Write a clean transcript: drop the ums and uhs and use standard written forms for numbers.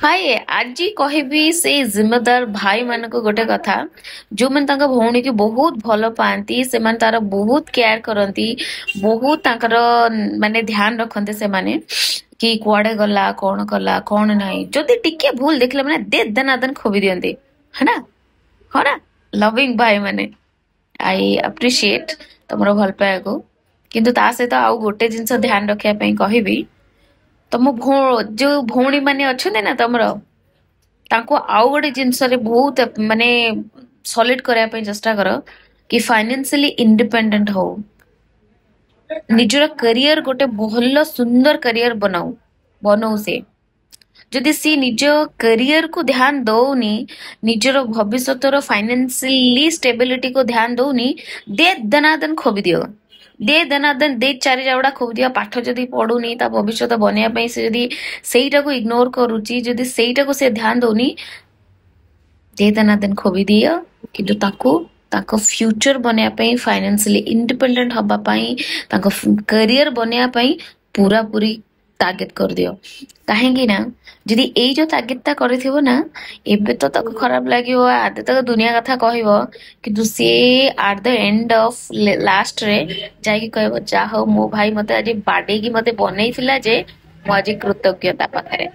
हाय आज कहबी से जिम्मेदार भाई मान को गोटे कथा जो मैंने तांका भौणी की बहुत भल पाती से माने तार बहुत केयर करती बहुत तांकर माने ध्यान रखते से माने कि कुआडे गला कौन कला कौन नहीं जदि टिके भूल देखले माने दे दनादन खोबी दियंती है ना हो ना लविंग भाई माने आई अप्रिशिएट तुमरो भल पाए को किंतु ता सहित आउ गोटे जिंस ध्यान रखिया पई कहबी तम जो भौणी माने अच्छे ना तमर तांको आउ गोटे जिनस बहुत माने सॉलिड करने पे चेष्टा कर कि फाइनेंशियली इंडिपेंडेंट हो निजर करियर गोटे भल सुंदर करियर बनाऊ बनाऊ से जदि सी निज करियर को ध्यान दौनी निजर भविष्य फाइनेंशियली स्टेबिलिटी को ध्यान दौनी दे दनादन खोबी दियो दे दनादन दे चारि जावड़ा खोबी दिया पाठ जदि पढ़ुनी ता भविष्य बनिया पई से जदि सेईटा को इग्नोर करूची जदि सेईटा को से ध्यान दौनी दे दनादन खोबी दियो किंतु ताको ताको फ्यूचर बनिया पई फाइनेंशियली इंडिपेंडेंट हबा पई ताको करियर बनिया पई पूरा पूरी तागेत कर दियो कहेंगे ना जदि एई जो तागेतटा करथिबो ना एबे तो ताको खराब लागियो आदे तक दुनिया कथा कहइबो किंतु से at the end of last रे जाई कहबो जा हो मो भाई मते आज बाडे की मते बनेइथिला जे मो आज कृतज्ञता पाखरे।